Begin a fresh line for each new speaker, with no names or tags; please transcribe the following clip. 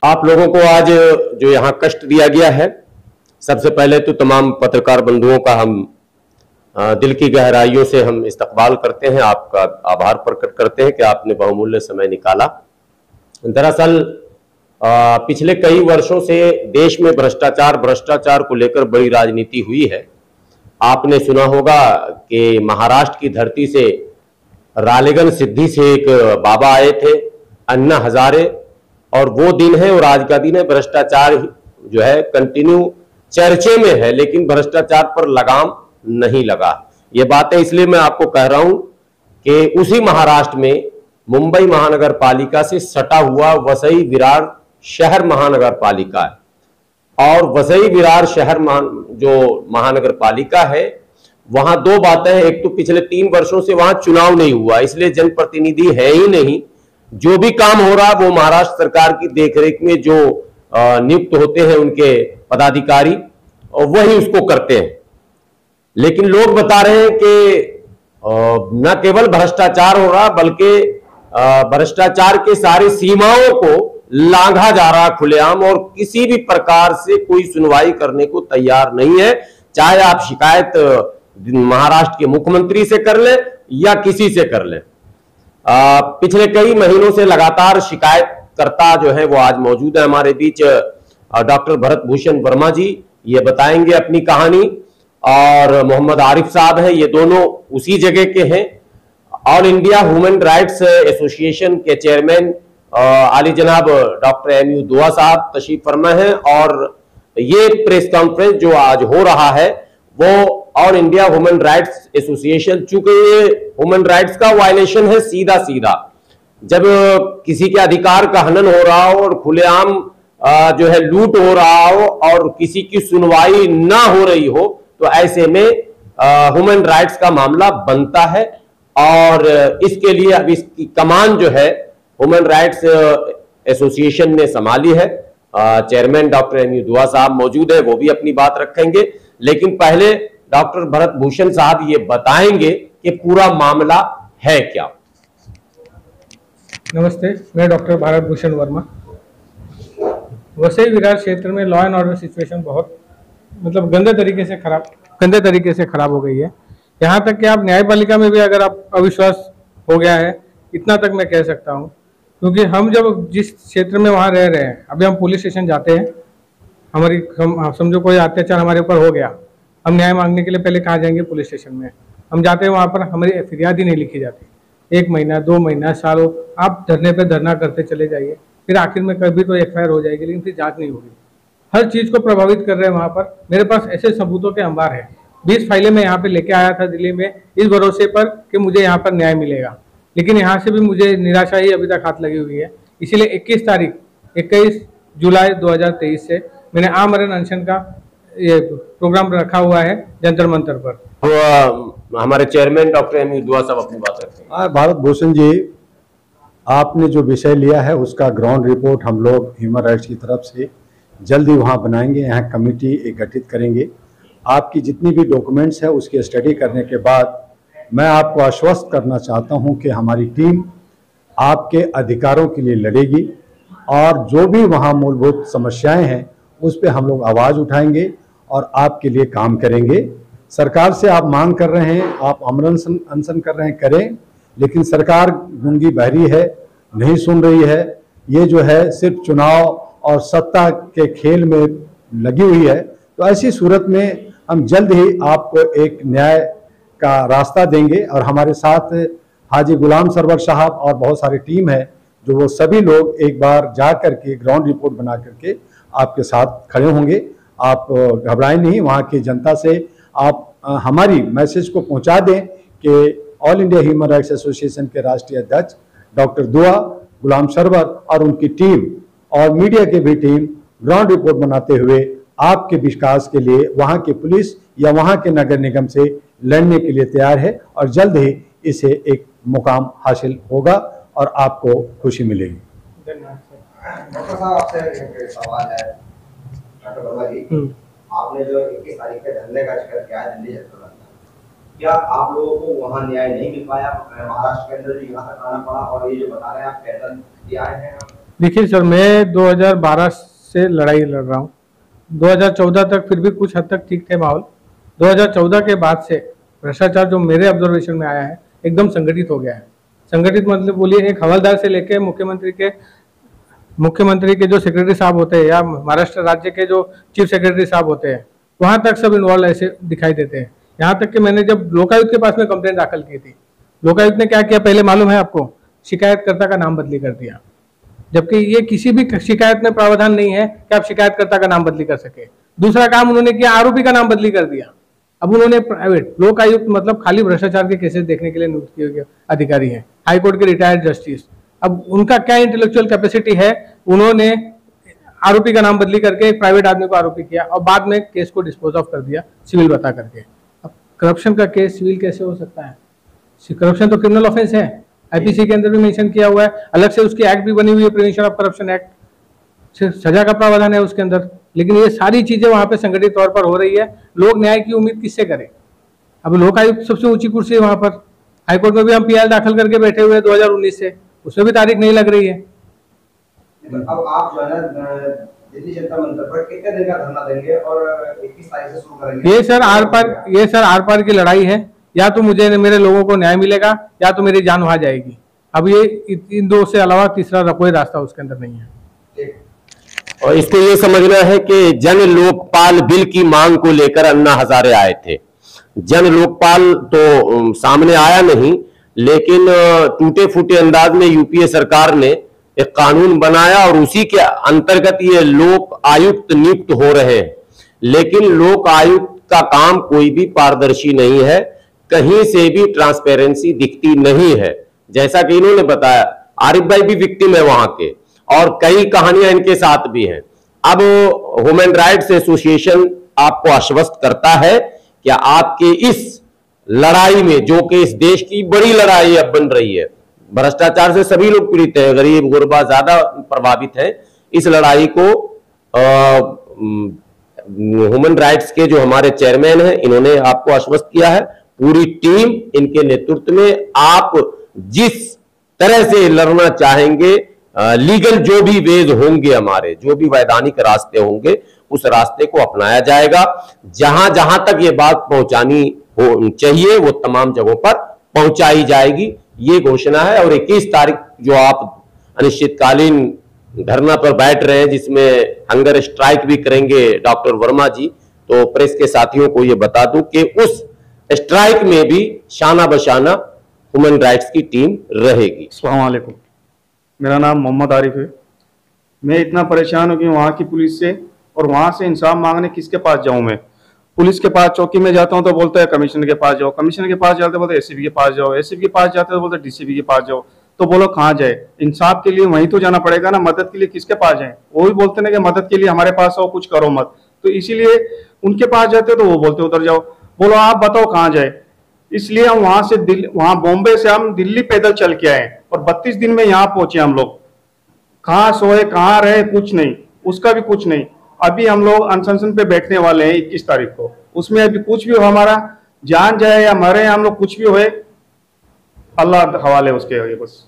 आप लोगों को आज जो यहाँ कष्ट दिया गया है, सबसे पहले तो तमाम पत्रकार बंधुओं का हम दिल की गहराइयों से हम इस्तकबाल करते हैं, आपका आभार प्रकट करते हैं कि आपने बहुमूल्य समय निकाला। दरअसल पिछले कई वर्षों से देश में भ्रष्टाचार को लेकर बड़ी राजनीति हुई है। आपने सुना होगा कि महाराष्ट्र की धरती से रालेगन सिद्धि से एक बाबा आए थे, अन्ना हजारे, और वो दिन है और आज का दिन है। भ्रष्टाचार जो है कंटिन्यू चर्चे में है, लेकिन भ्रष्टाचार पर लगाम नहीं लगा। ये बातें इसलिए मैं आपको कह रहा हूं कि उसी महाराष्ट्र में मुंबई महानगर पालिका से सटा हुआ वसई विरार शहर महानगर पालिका है, और वसई विरार शहर जो महानगर पालिका है, वहां दो बातें हैं। एक तो पिछले 3 वर्षों से वहां चुनाव नहीं हुआ, इसलिए जनप्रतिनिधि है ही नहीं। जो भी काम हो रहा वो महाराष्ट्र सरकार की देखरेख में जो नियुक्त होते हैं उनके पदाधिकारी, और वही उसको करते हैं। लेकिन लोग बता रहे हैं कि न केवल भ्रष्टाचार हो रहा, बल्कि भ्रष्टाचार के सारी सीमाओं को लांघा जा रहा खुलेआम, और किसी भी प्रकार से कोई सुनवाई करने को तैयार नहीं है। चाहे आप शिकायत महाराष्ट्र के मुख्यमंत्री से कर ले या किसी से कर ले। पिछले कई महीनों से लगातार शिकायतकर्ता जो है वो आज मौजूद है हमारे बीच। डॉक्टर भरत भूषण वर्मा जी ये बताएंगे अपनी कहानी, और मोहम्मद आरिफ साहब हैं, ये दोनों उसी जगह के हैं। All India human rights association के चेयरमैन आली जनाब डॉक्टर MU दुआ साहब तशरीफ फरमा है, और ये प्रेस कॉन्फ्रेंस जो आज हो रहा है वो all India human rights association, चूंकि ये ह्यूमन राइट्स का वायलेशन है सीधा सीधा। जब किसी के अधिकार का हनन हो रहा हो और खुलेआम जो है लूट हो रहा हो और किसी की सुनवाई ना हो रही हो, तो ऐसे में ह्यूमन राइट्स का मामला बनता है। और इसके लिए अब इसकी कमान जो है ह्यूमन राइट्स एसोसिएशन ने संभाली है। चेयरमैन डॉक्टर MU दुआ साहब मौजूद है, वो भी अपनी बात रखेंगे। लेकिन पहले डॉक्टर भरत भूषण साहब ये बताएंगे कि पूरा मामला है क्या।
नमस्ते, मैं डॉक्टर भारत भूषण वर्मा। वसई विरार क्षेत्र में लॉ एंड ऑर्डर सिचुएशन बहुत गंदे तरीके से खराब हो गई है। यहाँ तक कि आप न्यायपालिका में भी अगर आप अविश्वास हो गया है, इतना तक मैं कह सकता हूँ। क्योंकि हम जब जिस क्षेत्र में वहाँ रह रहे हैं, अभी हम पुलिस स्टेशन जाते हैं, हम समझो कोई अत्याचार हमारे ऊपर हो गया, हम न्याय मांगने के लिए पहले कहाँ जाएंगे? पुलिस स्टेशन में। हम जाते हैं, वहाँ पर हमारी फिरियाद ही नहीं लिखी जाती। 1 महीना 2 महीना सालों आप धरने पे धरना करते चले जाइए, फिर आखिर में कभी तो FIR हो जाएगी, लेकिन फिर जांच नहीं होगी। हर चीज़ को प्रभावित कर रहे हैं वहाँ पर। मेरे पास ऐसे सबूतों के अंबार है। 20 फाइलें मैं यहाँ पे लेके आया था दिल्ली में, इस भरोसे पर कि मुझे यहाँ पर न्याय मिलेगा, लेकिन यहाँ से भी मुझे निराशा ही अभी तक हाथ लगी हुई है। इसीलिए 21 जुलाई 2023 से मैंने आमरण अनशन का ये प्रोग्राम रखा हुआ है जंतर मंतर पर।
तो हमारे चेयरमैन डॉक्टर MU दुआ साहब अपनी बात रखते हैं।
भारत भूषण जी, आपने जो विषय लिया है उसका ग्राउंड रिपोर्ट हम लोग ह्यूमन राइट्स की तरफ से जल्दी वहाँ बनाएंगे। यहाँ कमेटी एक गठित करेंगे। आपकी जितनी भी डॉक्यूमेंट्स है उसकी स्टडी करने के बाद मैं आपको आश्वस्त करना चाहता हूँ कि हमारी टीम आपके अधिकारों के लिए लड़ेगी, और जो भी वहाँ मूलभूत समस्याएं हैं उस पर हम लोग आवाज़ उठाएंगे और आपके लिए काम करेंगे। सरकार से आप मांग कर रहे हैं, आप आमरण अनशन कर रहे हैं, करें, लेकिन सरकार गूंगी बहरी है, नहीं सुन रही है। ये जो है सिर्फ चुनाव और सत्ता के खेल में लगी हुई है। तो ऐसी सूरत में हम जल्द ही आपको एक न्याय का रास्ता देंगे, और हमारे साथ हाजी गुलाम सरवर साहब और बहुत सारी टीम है, जो वो सभी लोग एक बार जा करके ग्राउंड रिपोर्ट बना करके आपके साथ खड़े होंगे। आप घबराएं नहीं। वहाँ की जनता से आप हमारी मैसेज को पहुँचा दें कि all India human rights association के राष्ट्रीय अध्यक्ष डॉक्टर दुआ, गुलाम सरवर और उनकी टीम और मीडिया की भी टीम ग्राउंड रिपोर्ट बनाते हुए आपके विकास के लिए वहाँ की पुलिस या वहाँ के नगर निगम से लड़ने के लिए तैयार है, और जल्द ही इसे एक मुकाम हासिल होगा और आपको खुशी मिलेगी।
डॉक्टर साहब, आपसे एक सवाल है। डॉक्टर वर्मा जी, आपने जो 21 तारीख के धरने का जिक्र किया है दिल्ली जनता दल, क्या आप लोगों को वहाँ न्याय नहीं मिल पाया? महाराष्ट्र के अंदर यहाँ तक आना पड़ा, और ये जो बता रहे हैं आप पैदल आए हैं?
देखिए सर, मैं 2012 से लड़ाई लड़ रहा हूँ। 2014 तक फिर भी कुछ हद तक ठीक थे माहौल। 2014 के बाद से भ्रष्टाचार जो मेरे ऑब्जर्वेशन में आया है एकदम संगठित हो गया है। संगठित मतलब बोलिए, एक हवलदार से लेके मुख्यमंत्री के जो सेक्रेटरी साहब होते हैं या महाराष्ट्र राज्य के जो चीफ सेक्रेटरी साहब होते हैं, वहां तक सब इन्वॉल्व ऐसे दिखाई देते हैं। यहाँ तक कि मैंने जब लोकायुक्त के पास में कंप्लेंट दाखिल की थी, लोकायुक्त ने क्या किया पहले मालूम है आपको? शिकायतकर्ता का नाम बदली कर दिया, जबकि ये किसी भी शिकायत में प्रावधान नहीं है कि आप शिकायतकर्ता का नाम बदली कर सके। दूसरा काम उन्होंने किया, आरोपी का नाम बदली कर दिया। अब उन्होंने प्राइवेट लोक आयुक्त मतलब खाली भ्रष्टाचार के केसेस देखने के लिए नियुक्त किए गए अधिकारी हैं, हाईकोर्ट के रिटायर्ड जस्टिस। अब उनका क्या इंटेलेक्चुअल कैपेसिटी है, उन्होंने आरोपी का नाम बदली करके एक प्राइवेट आदमी को आरोपी किया और बाद में केस को डिस्पोज ऑफ कर दिया सिविल बता करके। अब करप्शन का केस सिविल कैसे हो सकता है? करप्शन तो क्रिमिनल ऑफेंस है, आईपीसी के अंदर भी मेंशन किया हुआ है, अलग से उसकी एक्ट भी बनी हुई है, प्रिवेंशन ऑफ करप्शन एक्ट, सजा का प्रावधान है उसके अंदर। लेकिन ये सारी चीजें वहां पे संगठित तौर पर हो रही है। लोग न्याय की उम्मीद किससे करें? अब लोक आयुक्त सबसे ऊंची कुर्सी है वहां पर। हाईकोर्ट में भी हम पीआई दाखिल करके बैठे हुए 2019 से, उसमें भी तारीख नहीं लग रही है।
अब आप जो है दिल्ली जनता मंदिर पर कितने दिन का धरना देंगे और 21 तारीख से शुरू करेंगे?
ये सर आर पार की लड़ाई है। या तो मुझे मेरे लोगों को न्याय मिलेगा या तो मेरी जान वहां जाएगी। अब ये इन दो से अलावा तीसरा कोई रास्ता उसके अंदर नहीं है।
और इसको ये समझना है कि जन लोकपाल बिल की मांग को लेकर अन्ना हजारे आए थे। जन लोकपाल तो सामने आया नहीं, लेकिन टूटे फूटे अंदाज में यूपीए सरकार ने एक कानून बनाया और उसी के अंतर्गत ये लोक आयुक्त नियुक्त हो रहे हैं। लेकिन लोक आयुक्त का काम कोई भी पारदर्शी नहीं है, कहीं से भी ट्रांसपेरेंसी दिखती नहीं है। जैसा कि इन्होंने बताया, आरिफ भाई भी विक्टिम है वहां के, और कई कहानियां इनके साथ भी हैं। अब ह्यूमन राइट्स एसोसिएशन आपको आश्वस्त करता है कि आपके इस लड़ाई में, जो कि इस देश की बड़ी लड़ाई अब बन रही है, भ्रष्टाचार से सभी लोग पीड़ित हैं, गरीब गुरबा ज्यादा प्रभावित है, इस लड़ाई को ह्यूमन राइट्स के जो हमारे चेयरमैन हैं, इन्होंने आपको आश्वस्त किया है। पूरी टीम इनके नेतृत्व में आप जिस तरह से लड़ना चाहेंगे, लीगल जो भी वेज होंगे, हमारे जो भी वैधानिक रास्ते होंगे, उस रास्ते को अपनाया जाएगा। जहां जहां तक ये बात पहुंचानी हो चाहिए वो तमाम जगहों पर पहुंचाई जाएगी, ये घोषणा है। और 21 तारीख जो आप अनिश्चितकालीन धरना पर बैठ रहे हैं, जिसमें हंगर स्ट्राइक भी करेंगे डॉक्टर वर्मा जी, तो प्रेस के साथियों को ये बता दूं कि उस स्ट्राइक में भी शाना बशाना ह्यूमन राइट्स की टीम रहेगी।
अस्सलाम वालेकुम, मेरा नाम मोहम्मद आरिफ है। मैं इतना परेशान हूँ कि वहाँ की पुलिस से, और वहाँ से इंसाफ मांगने किसके पास जाऊँ मैं? पुलिस के पास चौकी में जाता हूँ तो बोलते हैं कमिश्नर के पास जाओ, कमिश्नर के पास जाते बोलते एसीपी के पास जाओ, एसीपी के पास जाते तो बोलते डीसीपी के पास जाओ। तो बोलो कहाँ जाए? इंसाफ के लिए वहीं तो जाना पड़ेगा ना, मदद के लिए किसके पास जाए? वो भी बोलते ना कि मदद के लिए हमारे पास आओ, कुछ करो मत। तो इसीलिए उनके पास जाते तो वो बोलते उधर जाओ। बोलो आप बताओ कहाँ जाए? इसलिए हम वहां बॉम्बे से हम दिल्ली पैदल चल के आए और 32 दिन में यहाँ पहुंचे हम लोग। कहाँ सोए कहाँ रहे कुछ नहीं, उसका भी कुछ नहीं। अभी हम लोग अनशन पे बैठने वाले हैं 21 तारीख को। उसमें अभी कुछ भी हो, हमारा जान जाए या मरे, हम लोग कुछ भी होए, अल्लाह हवाले उसके, बस।